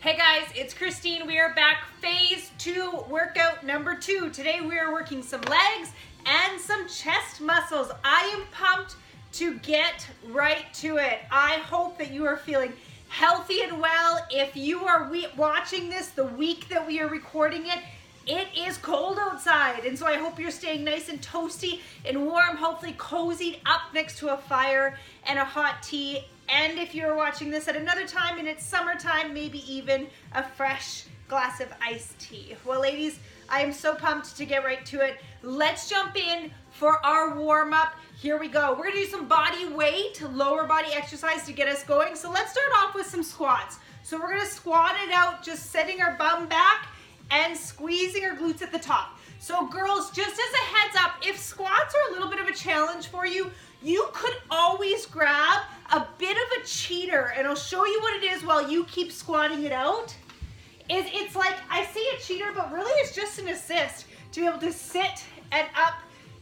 Hey guys, it's Kristine. We are back, phase 2 workout number 2. Today we are working some legs and some chest muscles. I am pumped to get right to it. I hope that you are feeling healthy and well. If you are watching this the week that we are recording it, it is cold outside, and so I hope you're staying nice and toasty and warm, hopefully cozied up next to a fire and a hot tea. And if you're watching this at another time and it's summertime, maybe even a fresh glass of iced tea. Well, ladies, I am so pumped to get right to it. Let's jump in for our warm-up. Here we go. We're gonna do some body weight, lower body exercise to get us going. So let's start off with some squats. So we're gonna squat it out, just setting our bum back and squeezing our glutes at the top. So girls, just as a heads up, if squats are a little bit of a challenge for you, you could always grab a bit of a cheater, and I'll show you what it is while you keep squatting it out. It's like, I say a cheater, but really it's just an assist to be able to sit and up,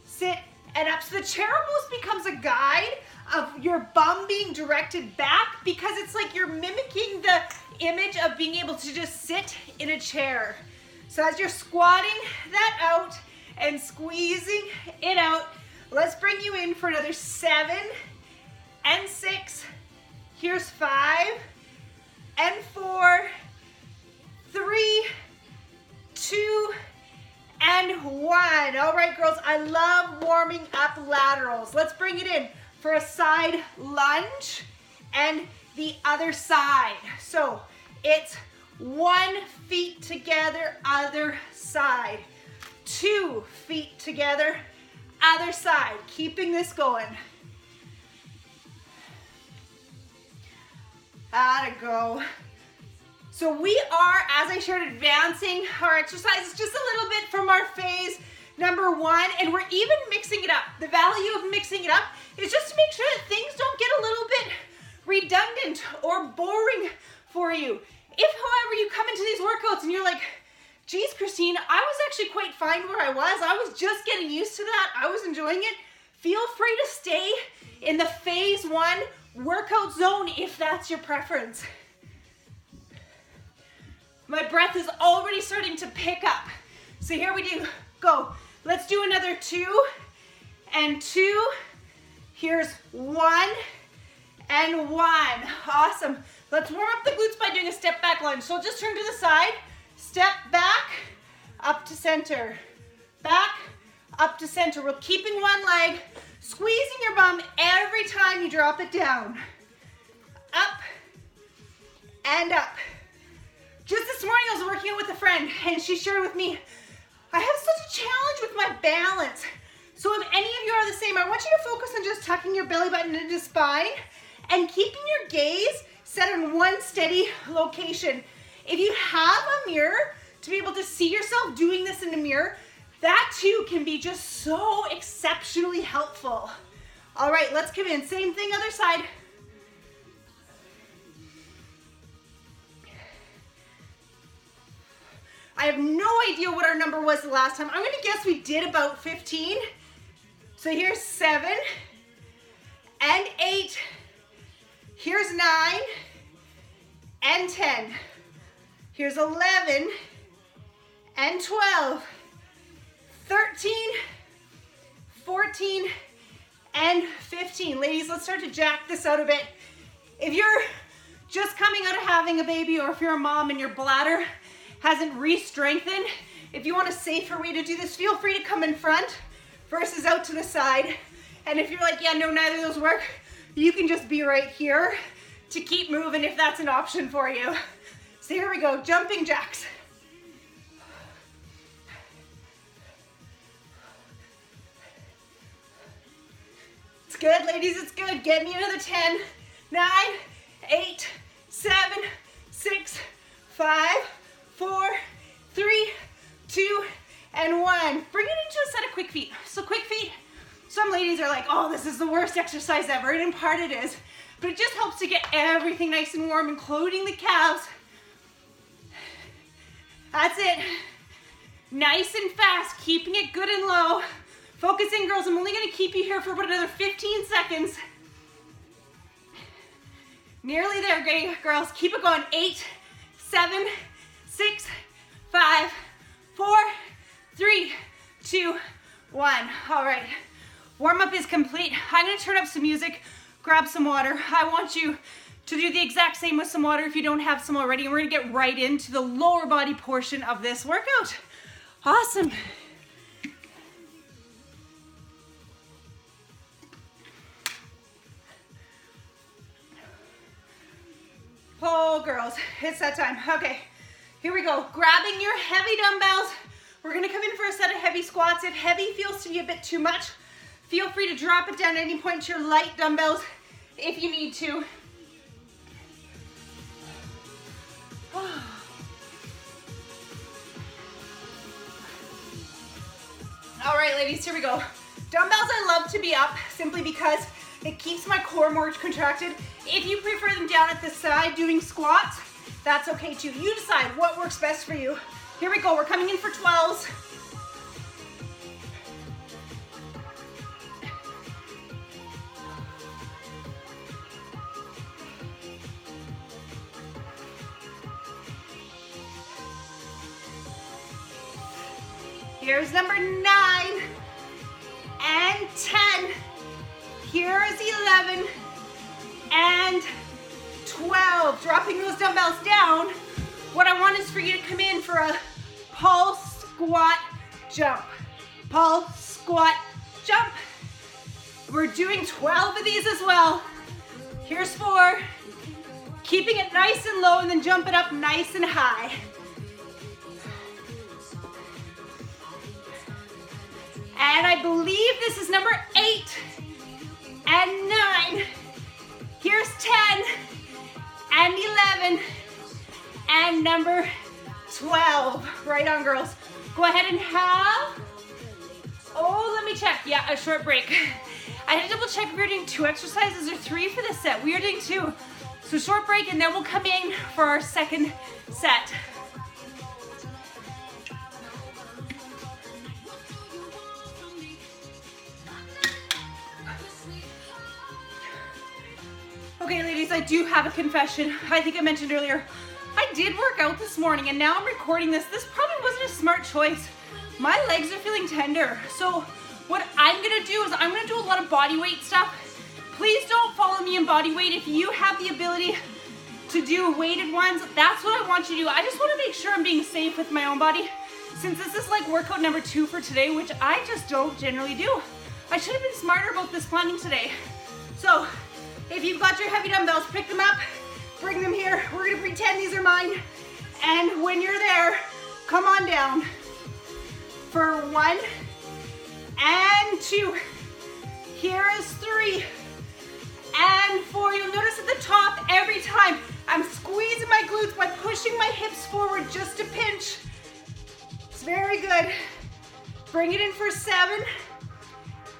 sit and up. So the chair almost becomes a guide of your bum being directed back, because it's like you're mimicking the image of being able to just sit in a chair. So as you're squatting that out and squeezing it out, let's bring you in for another 7 and 6. Here's 5 and 4, 3, 2, and 1. All right, girls, I love warming up laterals. Let's bring it in for a side lunge and the other side. So it's 1 feet together, other side. 2 feet together, other side. Keeping this going. Gotta go. So we are, as I shared, advancing our exercises just a little bit from our phase number 1, and we're even mixing it up. The value of mixing it up is just to make sure that things don't get a little bit redundant or boring for you. If, however, you come into these workouts and you're like, geez, Kristine, I was actually quite fine where I was just getting used to that, I was enjoying it, feel free to stay in the phase 1 workout zone if that's your preference. My breath is already starting to pick up. So here we do, go. Let's do another 2 and 2. Here's 1 and 1. Awesome. Let's warm up the glutes by doing a step back lunge. So just turn to the side, step back, up to center, back, up to center. We're keeping one leg, squeezing your bum every time you drop it down. Up and up. Just this morning I was working out with a friend and she shared with me, I have such a challenge with my balance. So if any of you are the same, I want you to focus on just tucking your belly button into spine and keeping your gaze set in one steady location. If you have a mirror to be able to see yourself doing this in the mirror, that too can be just so exceptionally helpful. All right, let's come in. Same thing, other side. I have no idea what our number was the last time. I'm gonna guess we did about 15. So here's 7 and 8. Here's 9 and 10. Here's 11 and 12. 13, 14, and 15. Ladies, let's start to jack this out a bit. If you're just coming out of having a baby, or if you're a mom and your bladder hasn't re-strengthened, if you want a safer way to do this, feel free to come in front versus out to the side. And if you're like, yeah, no, neither of those work, you can just be right here to keep moving if that's an option for you. So here we go, jumping jacks. It's good, ladies, it's good. Get me another 10, 9, 8, 7, 6, 5, 4, 3, 2, and 1. Bring it into a set of quick feet. So quick feet, some ladies are like, oh, this is the worst exercise ever, and in part it is, but it just helps to get everything nice and warm, including the calves. That's it. Nice and fast, keeping it good and low. Focus in, girls. I'm only gonna keep you here for about another 15 seconds. Nearly there, girls. Keep it going. 8, 7, 6, 5, 4, 3, 2, 1. All right, warm-up is complete. I'm gonna turn up some music, grab some water. I want you to do the exact same with some water if you don't have some already. And we're gonna get right into the lower body portion of this workout. Awesome. Oh, girls, it's that time. Okay, here we go. Grabbing your heavy dumbbells. We're gonna come in for a set of heavy squats. If heavy feels to be a bit too much, feel free to drop it down at any point to your light dumbbells if you need to. All right, ladies, here we go. Dumbbells I love to be up simply because it keeps my core more contracted. If you prefer them down at the side doing squats, that's okay too. You decide what works best for you. Here we go, we're coming in for 12s. Here's number 9 and 10. Here is 11 and 12. Dropping those dumbbells down. What I want is for you to come in for a pulse squat jump. Pulse squat jump. We're doing 12 of these as well. Here's 4. Keeping it nice and low and then jump it up nice and high. And I believe this is number 8 and 9. Here's 10 and 11 and number 12. Right on, girls. Go ahead and have, let me check. Yeah, a short break. I had to double check if we were doing 2 exercises or 3 for this set. We are doing 2. So short break and then we'll come in for our second set. Okay, ladies, I do have a confession. I think I mentioned earlier, I did work out this morning and now I'm recording this. This probably wasn't a smart choice. My legs are feeling tender. So what I'm gonna do is I'm gonna do a lot of body weight stuff. Please don't follow me in body weight. If you have the ability to do weighted ones, that's what I want you to do. I just wanna make sure I'm being safe with my own body since this is like workout number 2 for today, which I just don't generally do. I should have been smarter about this planning today. So, if you've got your heavy dumbbells, pick them up, bring them here. We're gonna pretend these are mine. And when you're there, come on down for 1 and 2. Here is 3 and 4. You'll notice at the top, every time I'm squeezing my glutes by pushing my hips forward just a pinch. It's very good. Bring it in for 7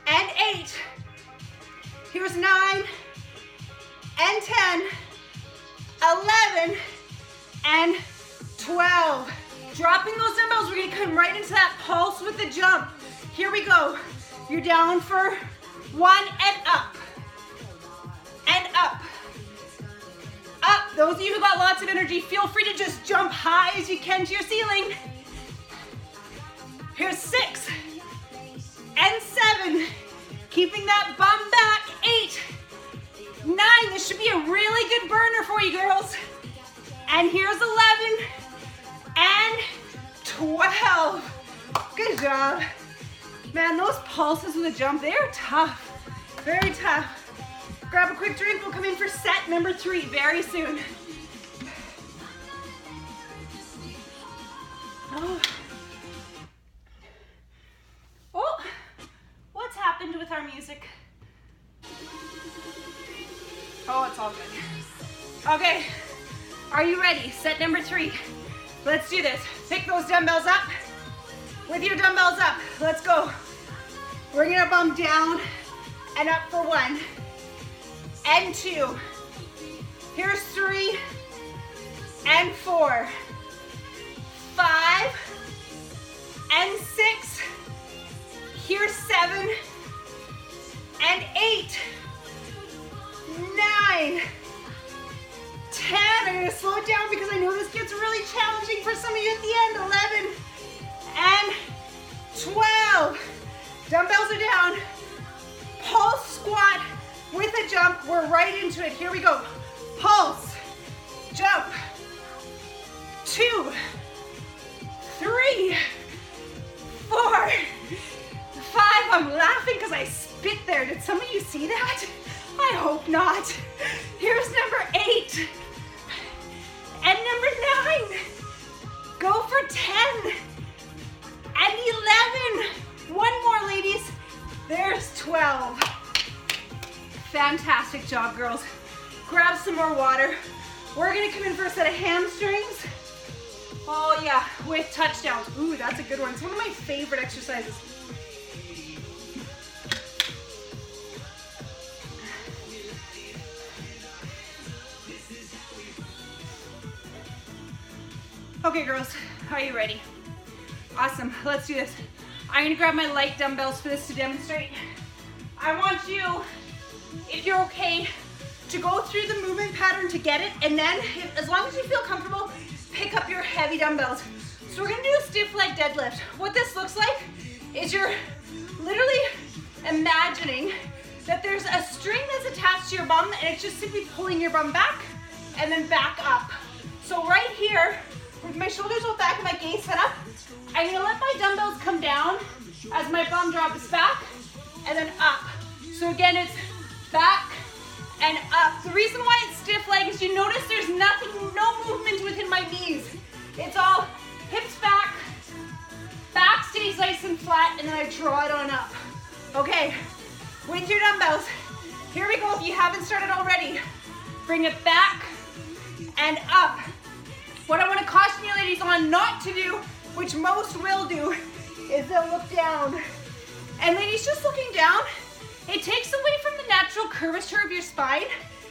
and 8. Here's 9 and 10, 11, and 12. Dropping those dumbbells, we're gonna come right into that pulse with the jump. Here we go. You're down for 1 and up. And up. Up. Those of you who got lots of energy, feel free to just jump high as you can to your ceiling. Here's 6 and 7. Keeping that bum back. 8. 9, this should be a really good burner for you girls. And here's 11 and 12. Good job. Man, those pulses with the jump, they're tough. Very tough. Grab a quick drink, we'll come in for set number 3 very soon. Oh, what's happened with our music? Oh, it's all good. Okay, are you ready? Set number 3. Let's do this. Pick those dumbbells up. With your dumbbells up, let's go. We're gonna bump down and up for 1 and 2. Here's 3 and 4. 5 and 6. Here's 7 and 8. 9, 10, are you gonna slow it down because I know this gets really challenging for some of you at the end. 11 and 12. Dumbbells are down. Pulse squat with a jump. We're right into it. Here we go. Pulse, jump. 2, 3, 4, 5. I'm laughing because I spit there. Did some of you see that? I hope not. Here's number 8 and number 9. Go for 10 and 11. One more, ladies. There's 12. Fantastic job, girls. Grab some more water. We're gonna come in for a set of hamstrings. Oh yeah, with touchdowns. Ooh, that's a good one. It's one of my favorite exercises. Okay, girls, are you ready? Awesome, let's do this. I'm gonna grab my light dumbbells for this to demonstrate. I want you, if you're okay, to go through the movement pattern to get it, and then, as long as you feel comfortable, pick up your heavy dumbbells. So we're gonna do a stiff leg deadlift. What this looks like is you're literally imagining that there's a string that's attached to your bum, and it's just simply pulling your bum back and then back up. So right here, with my shoulders rolled back and my gaze set up, I'm gonna let my dumbbells come down as my bum drops back and then up. So again, it's back and up. The reason why it's stiff leg is you notice there's nothing, no movement within my knees. It's all hips back, back stays nice and flat, and then I draw it on up. Okay, with your dumbbells, here we go. If you haven't started already, bring it back and up. What I want to caution you ladies on not to do, which most will do, is they'll look down. And ladies, just looking down, it takes away from the natural curvature of your spine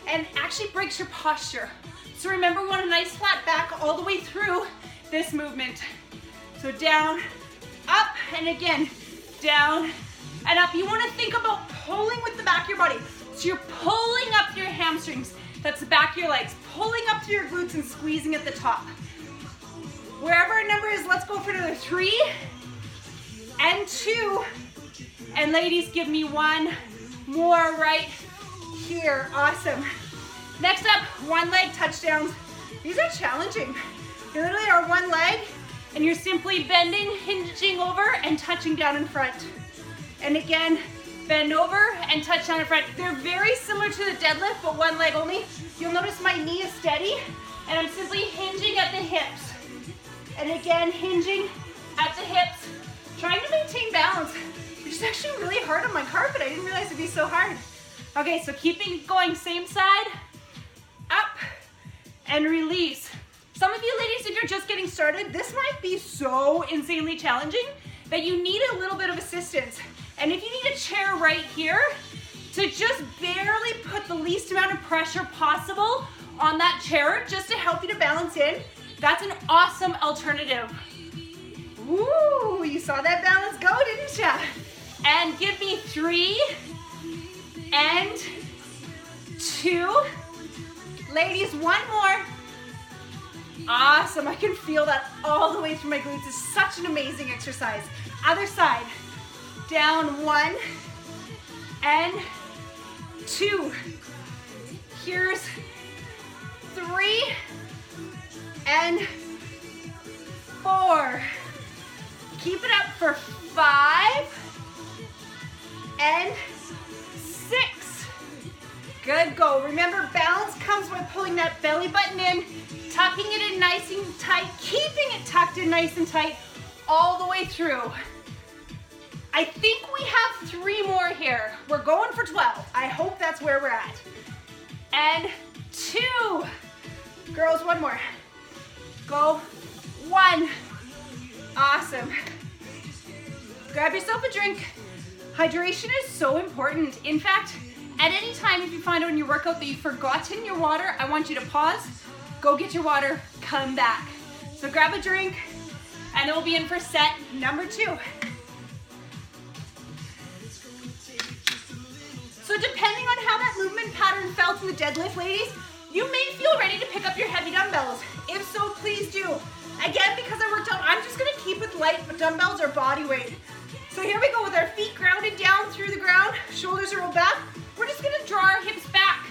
and actually breaks your posture. So remember, we want a nice flat back all the way through this movement. So down, up, and again, down and up. You want to think about pulling with the back of your body. So you're pulling up your hamstrings. That's the back of your legs. Pulling up to your glutes and squeezing at the top. Wherever our number is, let's go for another 3 and 2. And ladies, give me one more right here. Awesome. Next up, one leg touchdowns. These are challenging. You literally are one leg and you're simply bending, hinging over and touching down in front. And again, bend over and touch down in front. They're very similar to the deadlift, but one leg only. You'll notice my knee is steady and I'm simply hinging at the hips. And again, hinging at the hips, trying to maintain balance, which is actually really hard on my carpet. I didn't realize it'd be so hard. Okay, so keeping it going, same side, up, and release. Some of you ladies, if you're just getting started, this might be so insanely challenging that you need a little bit of assistance. And if you need a chair right here to just barely put the least amount of pressure possible on that chair just to help you to balance in, that's an awesome alternative. Ooh, you saw that balance go, didn't ya? And give me 3 and 2. Ladies, one more. Awesome, I can feel that all the way through my glutes. It's such an amazing exercise. Other side. Down 1 and 2. Here's 3 and 4. Keep it up for 5 and 6. Good, go. Remember, balance comes with pulling that belly button in, tucking it in nice and tight, keeping it tucked in nice and tight all the way through. I think we have 3 more here. We're going for 12. I hope that's where we're at. And 2. Girls, one more. Go. 1. Awesome. Grab yourself a drink. Hydration is so important. In fact, at any time if you find out in your workout that you've forgotten your water, I want you to pause, go get your water, come back. So grab a drink, and then we'll be in for set number 2. So depending on how that movement pattern felt in the deadlift, ladies, you may feel ready to pick up your heavy dumbbells. body weight. So here we go with our feet grounded down through the ground, shoulders rolled back. We're just gonna draw our hips back,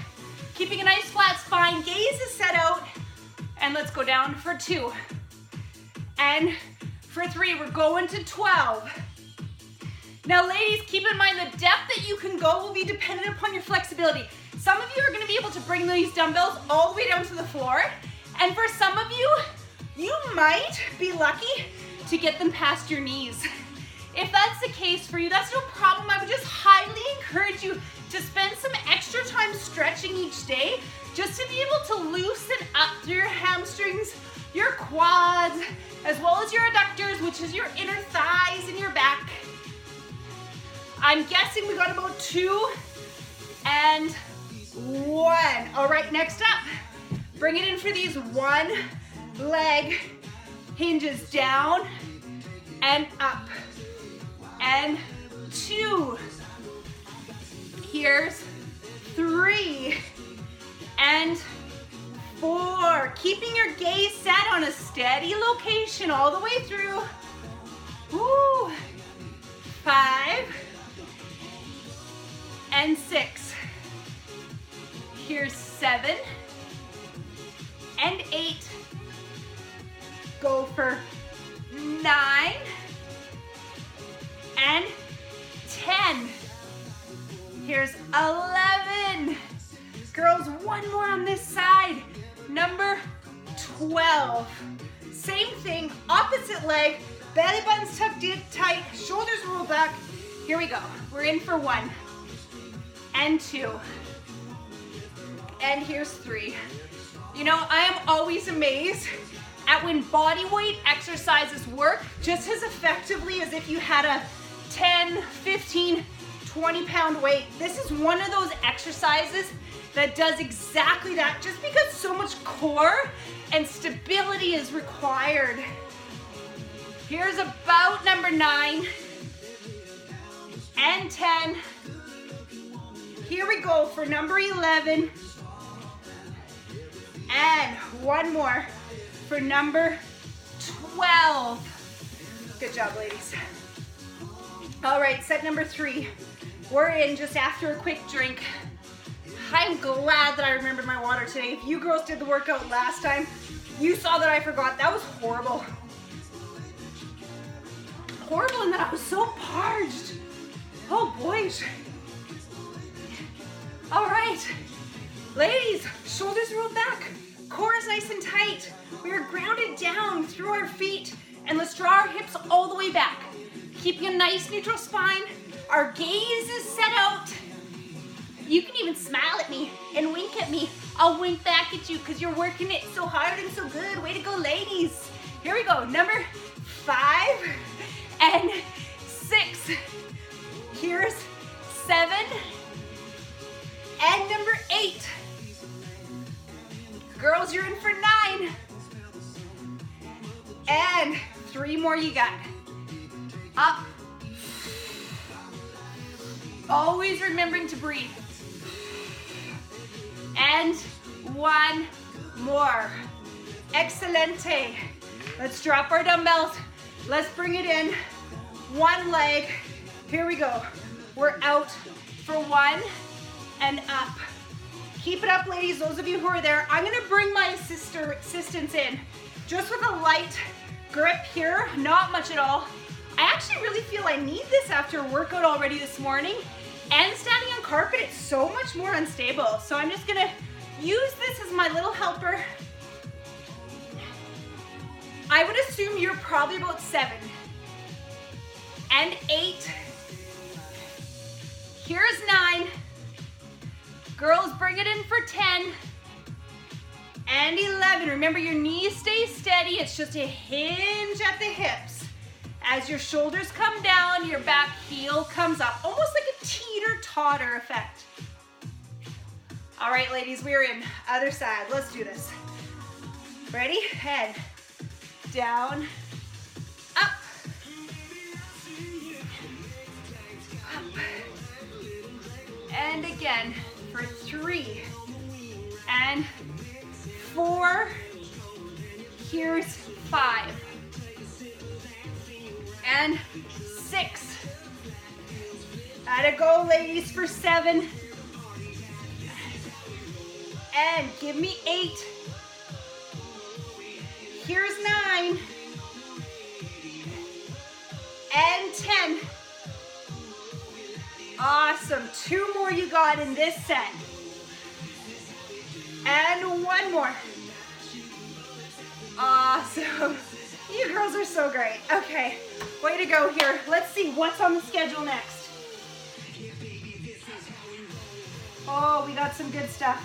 keeping a nice flat spine, gaze is set out, and let's go down for 2. And for 3, we're going to 12. Now ladies, keep in mind the depth that you can go will be dependent upon your flexibility. Some of you are gonna be able to bring these dumbbells all the way down to the floor, and for some of you, you might be lucky to get them past your knees. If that's the case for you, that's no problem. I would just highly encourage you to spend some extra time stretching each day just to be able to loosen up through your hamstrings, your quads, as well as your adductors, which is your inner thighs and your back. I'm guessing we got about 2 and 1. All right, next up, bring it in for these 1 leg hinges down and up. And 2. Here's 3 and 4. Keeping your gaze set on a steady location all the way through. Woo. 5 and 6. Here's 7 and 8. Go for 9 and 10. Here's 11. Girls, 1 more on this side. Number 12. Same thing, opposite leg, belly buttons tucked in tight, shoulders rolled back. Here we go. We're in for 1 and 2. And here's 3. You know, I am always amazed at when body weight exercises work just as effectively as if you had a 10, 15, 20-pound weight. This is one of those exercises that does exactly that, just because so much core and stability is required. Here's about number 9 and 10. Here we go for number 11. And 1 more for number 12. Good job, ladies. All right, set number 3. We're in just after a quick drink. I'm glad that I remembered my water today. If you girls did the workout last time, you saw that I forgot. That was horrible. Horrible in that I was so parched. Oh boys. All right, ladies, shoulders rolled back. Core is nice and tight. We are grounded down through our feet, and let's draw our hips all the way back. Keeping a nice neutral spine. Our gaze is set out. You can even smile at me and wink at me. I'll wink back at you because you're working it so hard and so good. Way to go, ladies. Here we go. Number 5 and 6. Here's 7 and number 8. Girls, you're in for 9. And 3 more you got. Up. Always remembering to breathe. And 1 more. Excelente. Let's drop our dumbbells. Let's bring it in. 1 leg. Here we go. We're out for 1 and up. Keep it up, ladies, those of you who are there. I'm gonna bring my assistants in, just with a light grip here, not much at all. I actually really feel I need this after a workout already this morning, and standing on carpet, it's so much more unstable. So I'm just gonna use this as my little helper. I would assume you're probably about 7 and 8. Here's 9. Girls, bring it in for 10 and 11. Remember, your knees stay steady. It's just a hinge at the hips. As your shoulders come down, your back heel comes up, almost like a teeter-totter effect. All right, ladies, we're in. Other side. Let's do this. Ready? Head down, up, up, and again. For 3 and 4. Here's 5 and 6. Gotta go, ladies, for 7. And give me 8. Here's 9. And 10. Awesome. 2 more you got in this set. And 1 more. Awesome. You girls are so great. Okay, way to go here. Let's see what's on the schedule next. Oh, we got some good stuff.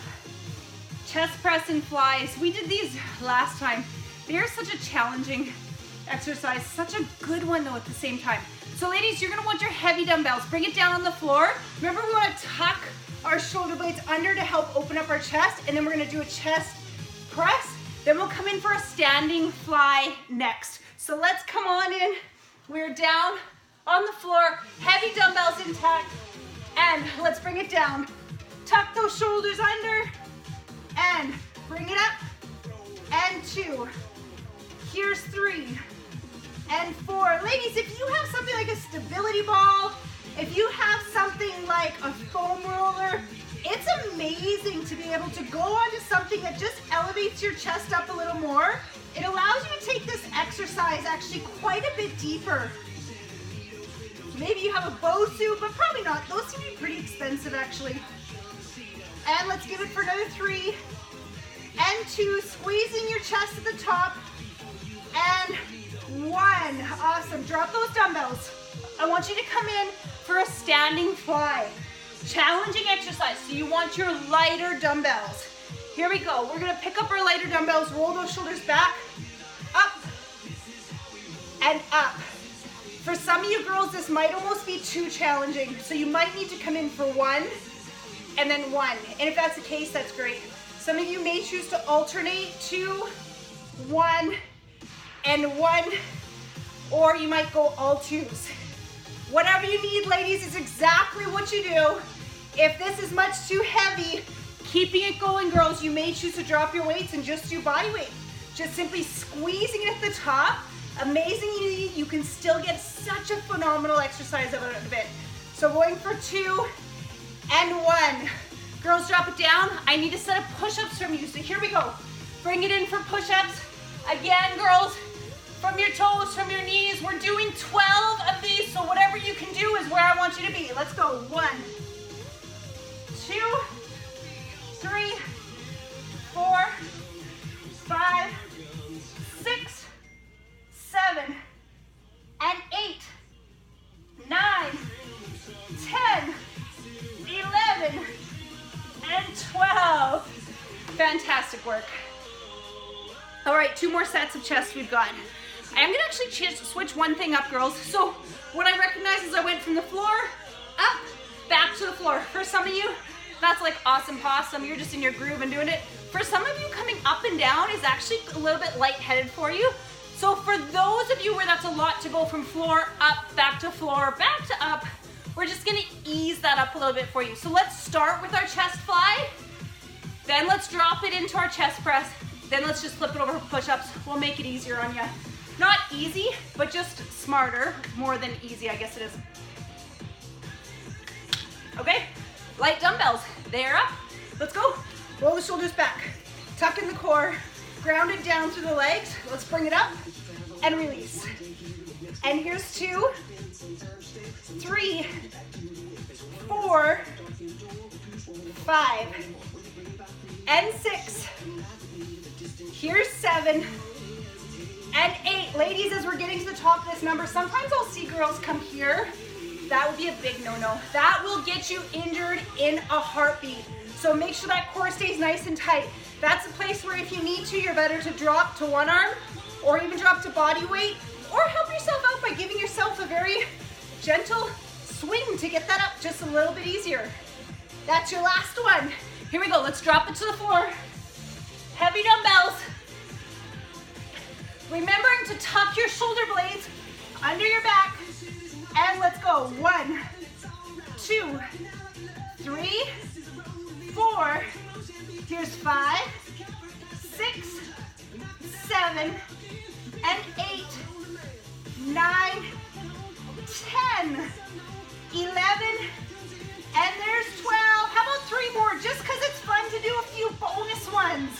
Chest press and flies. We did these last time. They are such a challenging exercise, such a good one though at the same time. So ladies, you're gonna want your heavy dumbbells. Bring it down on the floor. Remember, we wanna tuck our shoulder blades under to help open up our chest, and then we're gonna do a chest press. Then we'll come in for a standing fly next. So let's come on in. We're down on the floor, heavy dumbbells intact, and let's bring it down. Tuck those shoulders under, and bring it up, and 2. Here's 3, and 4. Ladies, if you have something like a stability ball, if you have something like a foam roller, it's amazing to be able to go onto something that just elevates your chest up a little more. It allows you to take this exercise actually quite a bit deeper. Maybe you have a BOSU, but probably not. Those seem to be pretty expensive actually. And let's give it for another 3 and 2, squeezing your chest at the top, and 1. Awesome. Drop those dumbbells. I want you to come in for a standing fly. Challenging exercise, so you want your lighter dumbbells. Here we go. We're gonna pick up our lighter dumbbells, roll those shoulders back, up, and up. For some of you girls, this might almost be too challenging, so you might need to come in for 1, and then 1. And if that's the case, that's great. Some of you may choose to alternate 2, 1, and 1, or you might go all 2s. Whatever you need, ladies, is exactly what you do. If this is much too heavy, keeping it going, girls, you may choose to drop your weights and just do body weight. Just simply squeezing it at the top. Amazingly, you can still get such a phenomenal exercise out of it. So going for 2 and 1. Girls, drop it down. I need a set of push-ups from you. So here we go. Bring it in for push-ups. Again, girls, from your toes, from your knees. We're doing 12 of these, so whatever you can do is where I want you to be. Let's go. 1, 2, 3, 4, 5, 6, 7, and 8, 9, 10, 11, and 12. Fantastic work. All right, 2 more sets of chest we've got. I'm gonna actually switch one thing up, girls. So what I recognize is I went from the floor up, back to the floor. For some of you, that's like awesome possum. You're just in your groove and doing it. For some of you, coming up and down is actually a little bit lightheaded for you. So for those of you where that's a lot to go from floor up, back to floor, back to up, we're just gonna ease that up a little bit for you. So let's start with our chest fly. Then let's drop it into our chest press. Then let's just flip it over for push-ups. We'll make it easier on you. Not easy, but just smarter. More than easy, I guess it is. Okay, light dumbbells. They're up. Let's go. Roll the shoulders back. Tuck in the core. Ground it down through the legs. Let's bring it up and release. And here's 2, 3, 4, 5, and 6. Here's 7 and 8. Ladies, as we're getting to the top of this number, sometimes I'll see girls come here. That would be a big no-no. That will get you injured in a heartbeat. So make sure that core stays nice and tight. That's a place where if you need to, you're better to drop to one arm or even drop to body weight, or help yourself out by giving yourself a very gentle swing to get that up just a little bit easier. That's your last one. Here we go. Let's drop it to the floor. Heavy dumbbells. Remembering to tuck your shoulder blades under your back. And let's go. 1, 2, 3, 4. Here's 5, 6, 7, and 8, 9, 10, 11, and there's 12. How about 3 more, just because it's fun to do a few bonus ones.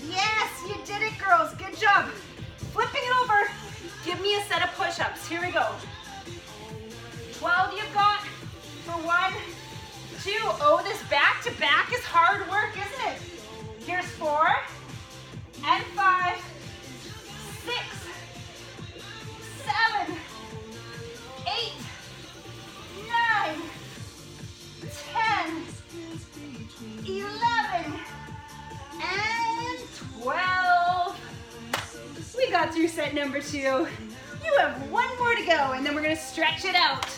Yes, you did it, girls. Good job. Flipping it over. Give me a set of push-ups. Here we go. 12 you've got for 1, 2. Oh, this back-to-back is hard work, isn't it? Here's 4 and 5, 6, 7, 8, 9, 10, 11, and 12. We got through set number 2. You have 1 more to go, and then we're gonna stretch it out.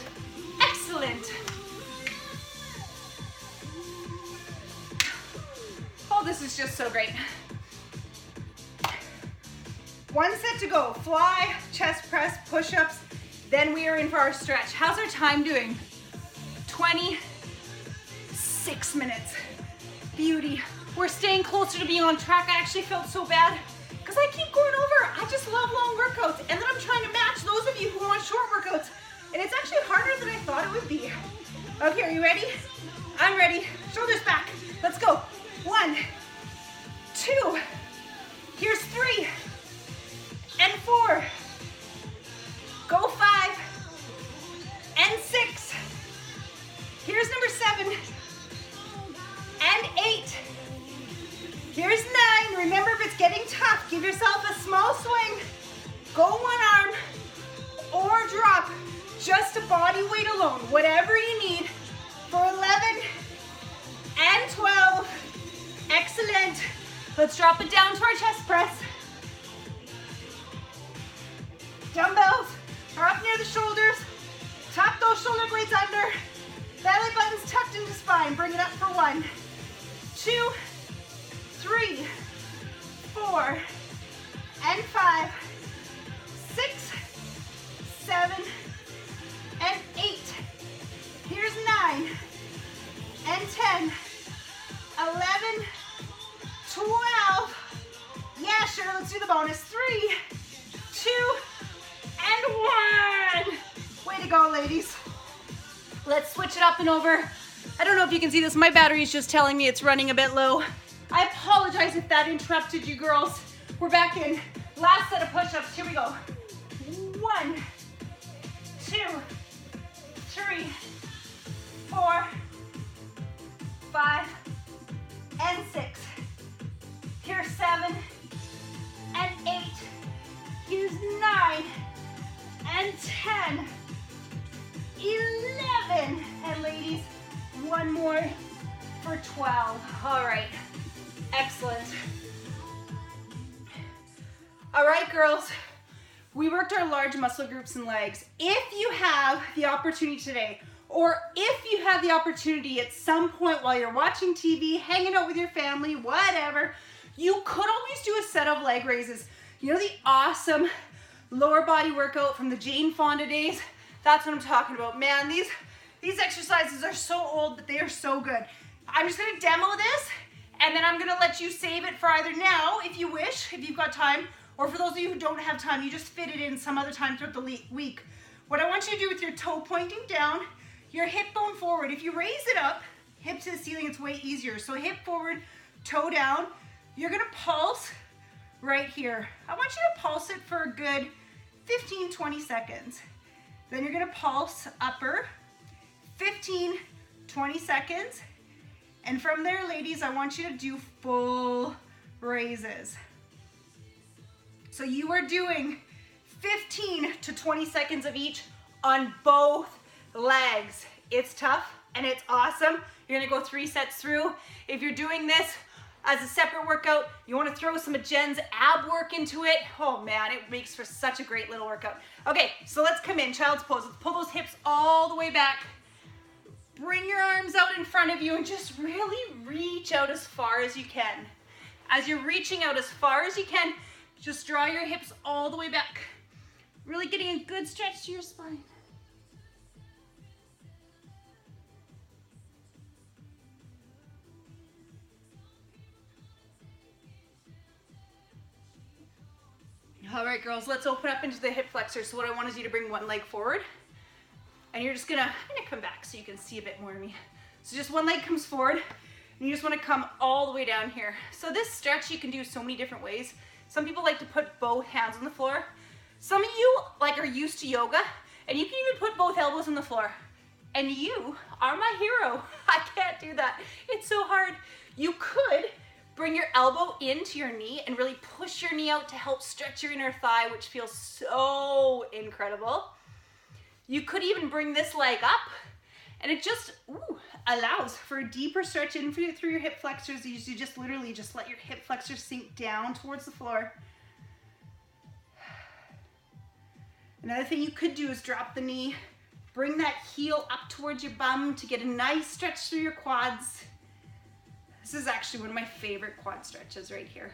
Excellent. Oh, this is just so great. 1 set to go. Fly, chest press, push-ups. Then we are in for our stretch. How's our time doing? 26 minutes. Beauty. We're staying closer to being on track. I actually felt so bad because I keep going over. I just love long workouts. And then I'm trying to match those of you who want short workouts. And it's actually harder than I thought it would be. Okay, are you ready? I'm ready. Shoulders back. Let's go. 1, 2. Here's 3 and 4. Go 5 and 6. Here's number 7 and 8. Here's 9. Remember, if it's getting tough, give yourself a small swing. Go 1 arm or drop just a body weight alone, whatever you need, for 11 and 12. Excellent. Let's drop it down to our chest press. Dumbbells are up near the shoulders. Tuck those shoulder blades under. Belly button's tucked into spine. Bring it up for 1, 2, 3, 4, and 5, 6, 7, and 8. Here's 9 and 10, 11, 12. Yeah, sure, let's do the bonus. 3, 2, and 1. Way to go, ladies. Let's switch it up and over. I don't know if you can see this. My battery is just telling me it's running a bit low. I apologize if that interrupted you, girls. We're back in. Last set of push-ups. Here we go. 1, 2, 3, 4, 5, and 6. Here's 7 and 8. Here's 9 and 10, 11. And ladies, 1 more for 12. All right, excellent. All right, girls, we worked our large muscle groups and legs. If you have the opportunity today, or if you have the opportunity at some point while you're watching TV, hanging out with your family, whatever, you could always do a set of leg raises. You know the awesome lower body workout from the Jane Fonda days? That's what I'm talking about. Man, these exercises are so old, but they are so good. I'm just gonna demo this, and then I'm gonna let you save it for either now, if you wish, if you've got time, or for those of you who don't have time, you just fit it in some other time throughout the week. What I want you to do with your toe pointing down, your hip bone forward. If you raise it up, hip to the ceiling, it's way easier. So hip forward, toe down. You're gonna pulse right here. I want you to pulse it for a good 15, 20 seconds. Then you're gonna pulse upper, 15, 20 seconds. And from there, ladies, I want you to do full raises. So you are doing 15 to 20 seconds of each on both legs. It's tough and it's awesome. You're gonna go 3 sets through. If you're doing this as a separate workout, you wanna throw some of Jen's ab work into it. Oh man, it makes for such a great little workout. Okay, so let's come in, child's pose. Let's pull those hips all the way back. Bring your arms out in front of you and just really reach out as far as you can. As you're reaching out as far as you can, just draw your hips all the way back. Really getting a good stretch to your spine. All right, girls, let's open up into the hip flexors. So what I want is you to bring one leg forward, And you're just gonna, I'm gonna come back so you can see a bit more of me. So just one leg comes forward, and you just wanna come all the way down here. So this stretch you can do so many different ways. Some people like to put both hands on the floor. Some of you are used to yoga, and you can even put both elbows on the floor. And you are my hero. I can't do that. It's so hard. You could bring your elbow into your knee and really push your knee out to help stretch your inner thigh, which feels so incredible. You could even bring this leg up, and it just allows for a deeper stretch in through your hip flexors. You just literally just let your hip flexors sink down towards the floor. Another thing you could do is drop the knee, bring that heel up towards your bum to get a nice stretch through your quads. This is actually one of my favorite quad stretches right here.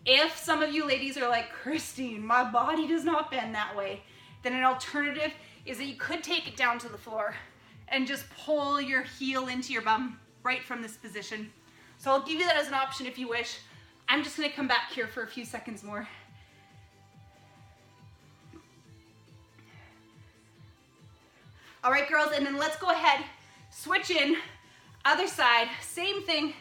If some of you ladies are like, Kristine, my body does not bend that way, then an alternative is that you could take it down to the floor and just pull your heel into your bum right from this position. So I'll give you that as an option if you wish. I'm just gonna come back here for a few seconds more. All right, girls, and then let's go ahead, switch in, other side, same thing.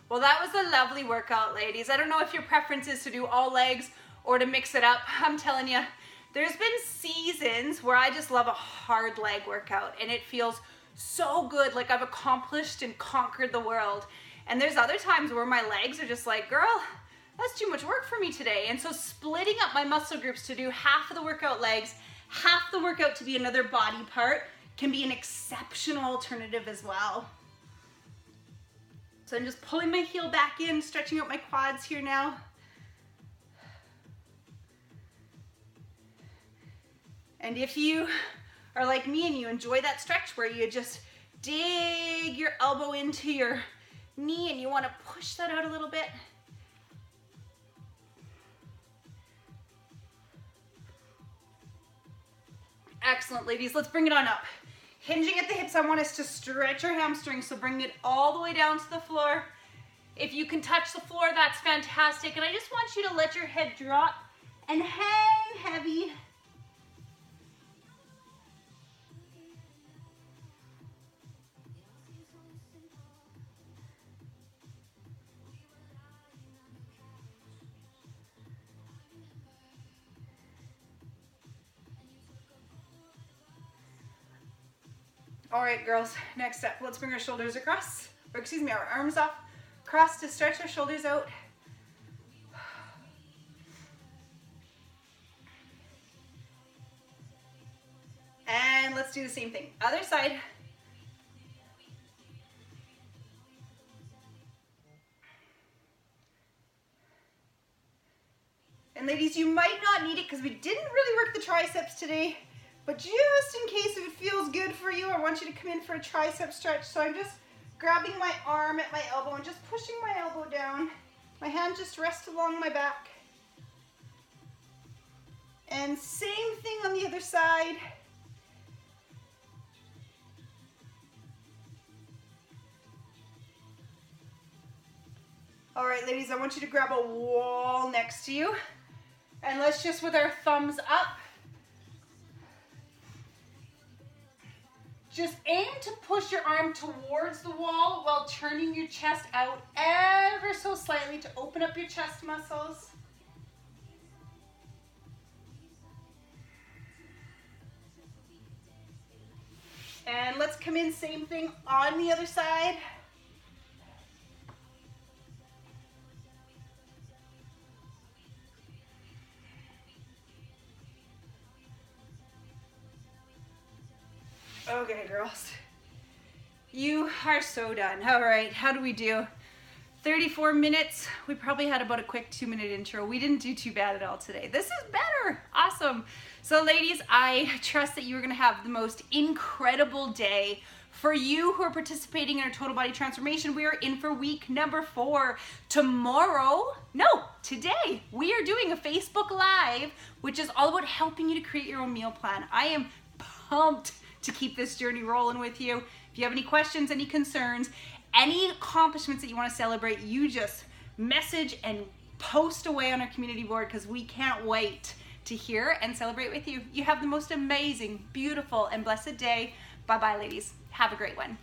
Well, that was a lovely workout, ladies. I don't know if your preference is to do all legs or to mix it up. I'm telling you, there's been seasons where I just love a hard leg workout, and it feels so good, like I've accomplished and conquered the world. And there's other times where my legs are just like, girl, that's too much work for me today. And so splitting up my muscle groups to do half of the workout legs, half the workout to be another body part can be an exceptional alternative as well. So I'm just pulling my heel back in, stretching out my quads here now. And if you are like me and you enjoy that stretch where you just dig your elbow into your knee and you want to push that out a little bit, excellent, ladies. Let's bring it on up. Hinging at the hips, I want us to stretch our hamstrings, so bring it all the way down to the floor. If you can touch the floor, that's fantastic. And I just want you to let your head drop and hang heavy. All right, girls, next up, let's bring our shoulders across, or excuse me, our arms off, cross to stretch our shoulders out. And let's do the same thing, other side. And ladies, you might not need it because we didn't really work the triceps today. But just in case if it feels good for you, I want you to come in for a tricep stretch. So I'm just grabbing my arm at my elbow and just pushing my elbow down. My hand just rests along my back. And same thing on the other side. All right, ladies, I want you to grab a wall next to you. And let's just, with our thumbs up, just aim to push your arm towards the wall while turning your chest out ever so slightly to open up your chest muscles. And let's come in, same thing on the other side. Okay, girls, you are so done. All right, how do we do? 34 minutes. We probably had about a quick 2-minute intro. We didn't do too bad at all today. This is better. Awesome. So ladies, I trust that you are gonna have the most incredible day. For you who are participating in our total body transformation, we are in for week number 4. Today, we are doing a Facebook Live, which is all about helping you to create your own meal plan. I am pumped to keep this journey rolling with you. If you have any questions, any concerns, any accomplishments that you want to celebrate, you just message and post away on our community board because we can't wait to hear and celebrate with you. You have the most amazing, beautiful, and blessed day. Bye-bye, ladies. Have a great one.